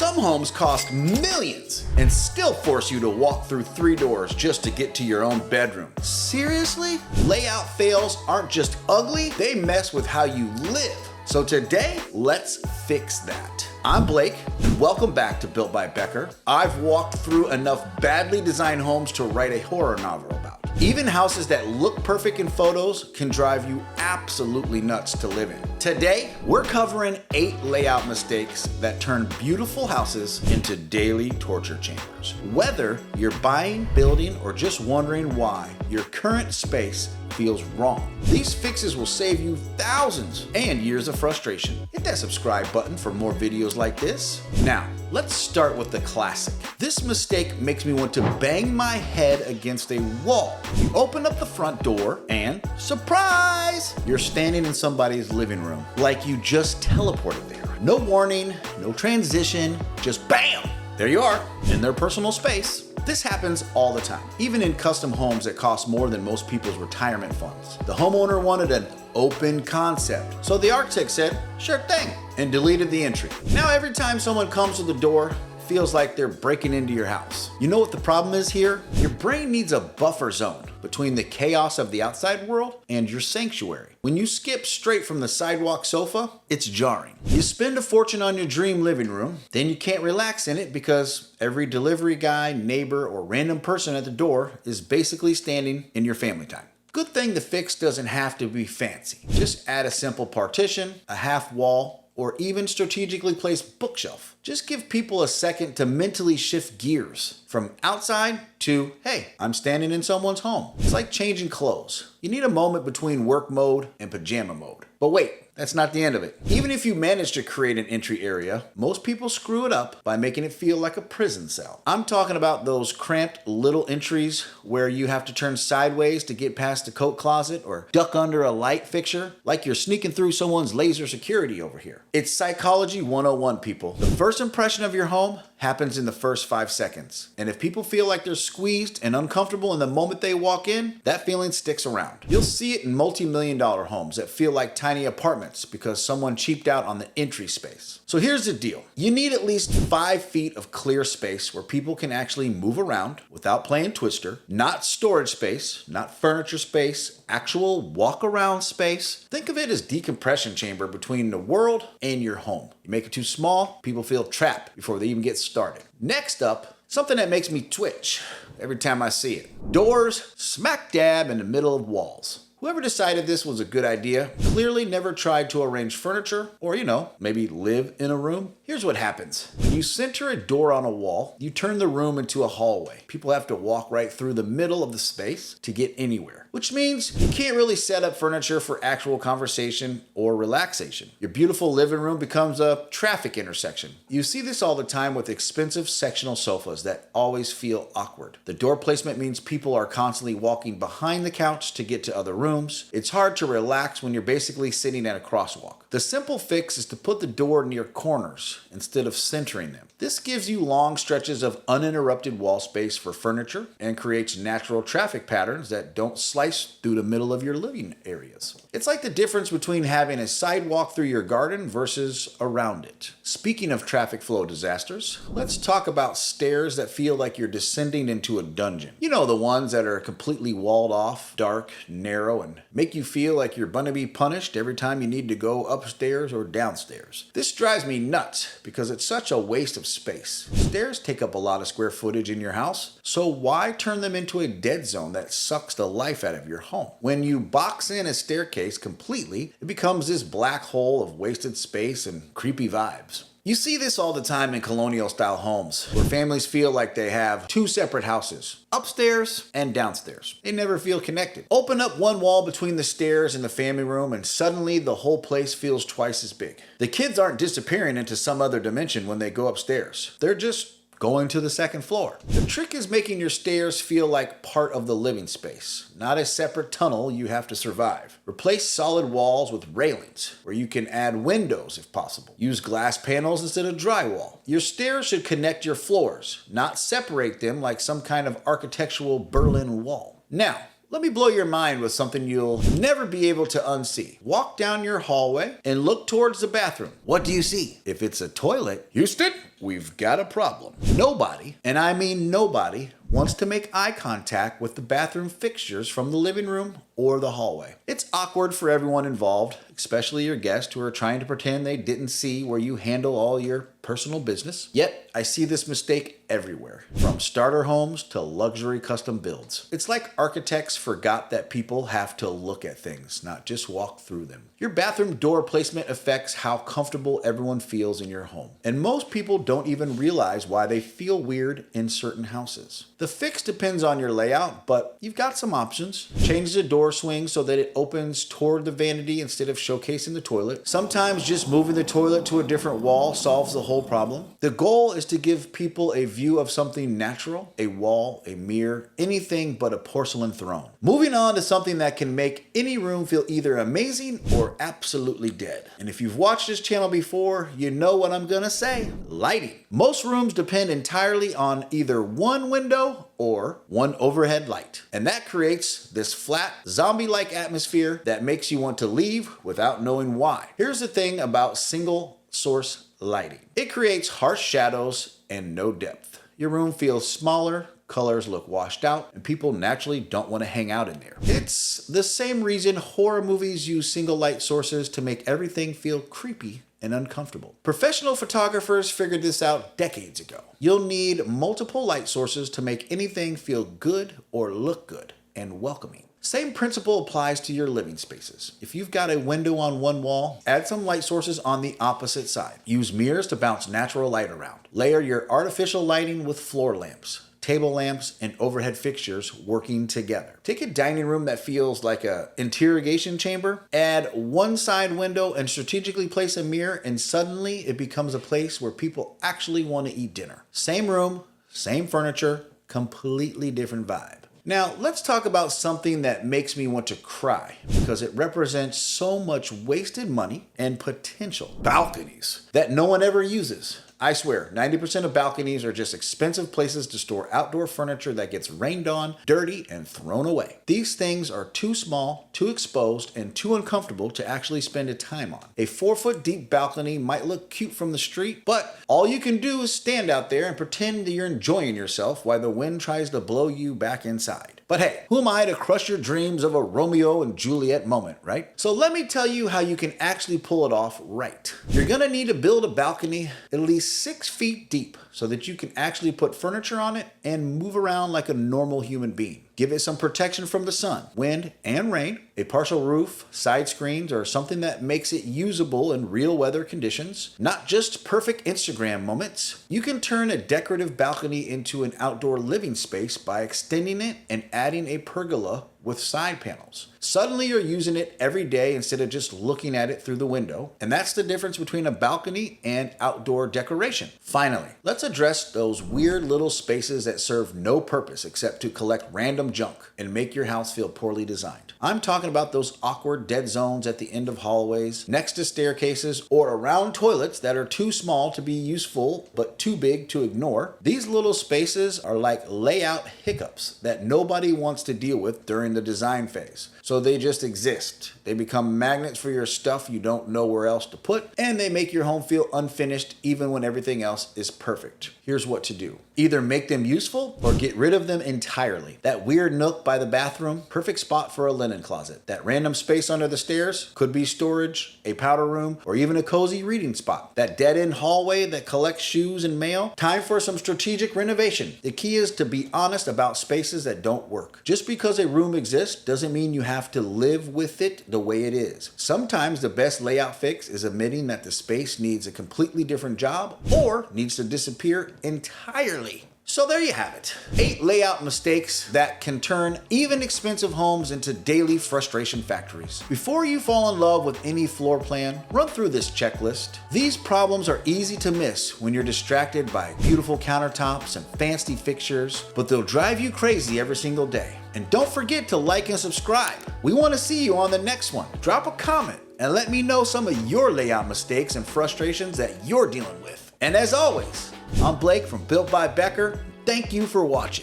Some homes cost millions and still force you to walk through 3 doors just to get to your own bedroom. Seriously? Layout fails aren't just ugly, they mess with how you live. So today, let's fix that. I'm Blake, and welcome back to Built by Becker. I've walked through enough badly designed homes to write a horror novel about. Even houses that look perfect in photos can drive you absolutely nuts to live in. Today, we're covering 8 layout mistakes that turn beautiful houses into daily torture chambers. Whether you're buying, building, or just wondering why your current space feels wrong, these fixes will save you thousands and years of frustration. Hit that subscribe button for more videos like this. Now, let's start with the classic. This mistake makes me want to bang my head against a wall. You open up the front door and, surprise! You're standing in somebody's living room, like you just teleported there. No warning, no transition, just BAM! There you are, in their personal space. This happens all the time, even in custom homes that cost more than most people's retirement funds. The homeowner wanted an open concept, so the architect said, sure thing, and deleted the entry. Now every time someone comes to the door, it feels like they're breaking into your house. You know what the problem is here? Your brain needs a buffer zone between the chaos of the outside world and your sanctuary. When you skip straight from the sidewalk sofa, it's jarring. You spend a fortune on your dream living room, then you can't relax in it because every delivery guy, neighbor, or random person at the door is basically standing in your family time. Good thing the fix doesn't have to be fancy. Just add a simple partition, a half wall, or even strategically placed bookshelf. Just give people a second to mentally shift gears from outside to, hey, I'm standing in someone's home. It's like changing clothes. You need a moment between work mode and pajama mode. But wait, that's not the end of it. Even if you manage to create an entry area, most people screw it up by making it feel like a prison cell. I'm talking about those cramped little entries where you have to turn sideways to get past the coat closet or duck under a light fixture, like you're sneaking through someone's laser security over here. It's psychology 101, people. The first impression of your home happens in the first 5 seconds. And if people feel like they're squeezed and uncomfortable in the moment they walk in, that feeling sticks around. You'll see it in multi-million-dollar homes that feel like tiny apartments because someone cheaped out on the entry space. So here's the deal. You need at least 5 feet of clear space where people can actually move around without playing Twister. Not storage space, not furniture space, actual walk-around space. Think of it as decompression chamber between the world and your home. You make it too small, people feel trapped before they even get started. Next up, something that makes me twitch every time I see it. Doors smack dab in the middle of walls. Whoever decided this was a good idea clearly never tried to arrange furniture or, maybe live in a room. Here's what happens. When you center a door on a wall, you turn the room into a hallway. People have to walk right through the middle of the space to get anywhere, which means you can't really set up furniture for actual conversation or relaxation. Your beautiful living room becomes a traffic intersection. You see this all the time with expensive sectional sofas that always feel awkward. The door placement means people are constantly walking behind the couch to get to other rooms. It's hard to relax when you're basically sitting at a crosswalk. The simple fix is to put the door near corners instead of centering them. This gives you long stretches of uninterrupted wall space for furniture and creates natural traffic patterns that don't slice through the middle of your living areas. It's like the difference between having a sidewalk through your garden versus around it. Speaking of traffic flow disasters, let's talk about stairs that feel like you're descending into a dungeon. You know, the ones that are completely walled off, dark, narrow, and make you feel like you're gonna be punished every time you need to go upstairs or downstairs. This drives me nuts because it's such a waste of space. Stairs take up a lot of square footage in your house, so why turn them into a dead zone that sucks the life out of your home? When you box in a staircase completely, it becomes this black hole of wasted space and creepy vibes. You see this all the time in colonial style homes where families feel like they have 2 separate houses, upstairs and downstairs. They never feel connected. Open up one wall between the stairs and the family room and suddenly the whole place feels twice as big. The kids aren't disappearing into some other dimension when they go upstairs. They're just going to the second floor. The trick is making your stairs feel like part of the living space, not a separate tunnel you have to survive. Replace solid walls with railings, where you can add windows if possible. Use glass panels instead of drywall. Your stairs should connect your floors, not separate them like some kind of architectural Berlin Wall. Now, let me blow your mind with something you'll never be able to unsee. Walk down your hallway and look towards the bathroom. What do you see? If it's a toilet, Houston, we've got a problem. Nobody, and I mean nobody, wants to make eye contact with the bathroom fixtures from the living room or the hallway. It's awkward for everyone involved, especially your guests who are trying to pretend they didn't see where you handle all your personal business. Yet, I see this mistake everywhere, from starter homes to luxury custom builds. It's like architects forgot that people have to look at things, not just walk through them. Your bathroom door placement affects how comfortable everyone feels in your home. And most people don't even realize why they feel weird in certain houses. The fix depends on your layout, but you've got some options. Change the door swing so that it opens toward the vanity instead of showcasing the toilet. Sometimes just moving the toilet to a different wall solves the whole problem. The goal is to give people a view of something natural, a wall, a mirror, anything but a porcelain throne. Moving on to something that can make any room feel either amazing or absolutely dead. And if you've watched this channel before, you know what I'm gonna say. Lighting. Most rooms depend entirely on either one window or one overhead light. And that creates this flat, zombie-like atmosphere that makes you want to leave without knowing why. Here's the thing about single source lighting. It creates harsh shadows and no depth. Your room feels smaller, colors look washed out, and people naturally don't want to hang out in there. It's the same reason horror movies use single light sources to make everything feel creepy and uncomfortable. Professional photographers figured this out decades ago. You'll need multiple light sources to make anything feel good or look good and welcoming. Same principle applies to your living spaces. If you've got a window on one wall, add some light sources on the opposite side. Use mirrors to bounce natural light around. Layer your artificial lighting with floor lamps, table lamps, and overhead fixtures working together. Take a dining room that feels like an interrogation chamber, add one side window and strategically place a mirror, and suddenly it becomes a place where people actually want to eat dinner. Same room, same furniture, completely different vibe. Now, let's talk about something that makes me want to cry because it represents so much wasted money and potential. Balconies that no one ever uses. I swear, 90% of balconies are just expensive places to store outdoor furniture that gets rained on, dirty, and thrown away. These things are too small, too exposed, and too uncomfortable to actually spend a time on. A 4-foot deep balcony might look cute from the street, but all you can do is stand out there and pretend that you're enjoying yourself while the wind tries to blow you back inside. But hey, who am I to crush your dreams of a Romeo and Juliet moment, right? So let me tell you how you can actually pull it off right. You're gonna need to build a balcony at least 6 feet deep so that you can actually put furniture on it and move around like a normal human being. Give it some protection from the sun, wind, and rain, a partial roof, side screens, or something that makes it usable in real weather conditions, not just perfect Instagram moments. You can turn a decorative balcony into an outdoor living space by extending it and adding a pergola with side panels. Suddenly you're using it every day instead of just looking at it through the window. And that's the difference between a balcony and outdoor decoration. Finally, let's address those weird little spaces that serve no purpose except to collect random junk and make your house feel poorly designed. I'm talking about those awkward dead zones at the end of hallways, next to staircases, or around toilets that are too small to be useful but too big to ignore. These little spaces are like layout hiccups that nobody wants to deal with during the design phase. So they just exist. They become magnets for your stuff you don't know where else to put, and they make your home feel unfinished even when everything else is perfect. Here's what to do. Either make them useful or get rid of them entirely. That weird nook by the bathroom, perfect spot for a linen closet. That random space under the stairs could be storage, a powder room, or even a cozy reading spot. That dead-end hallway that collects shoes and mail. Time for some strategic renovation. The key is to be honest about spaces that don't work. Just because a room exists doesn't mean you have to live with it the way it is. Sometimes the best layout fix is admitting that the space needs a completely different job or needs to disappear entirely. So there you have it. 8 layout mistakes that can turn even expensive homes into daily frustration factories. Before you fall in love with any floor plan, run through this checklist. These problems are easy to miss when you're distracted by beautiful countertops and fancy fixtures, but they'll drive you crazy every single day. And don't forget to like and subscribe. We want to see you on the next one. Drop a comment and let me know some of your layout mistakes and frustrations that you're dealing with. And as always, I'm Blake from Built by Becker. Thank you for watching.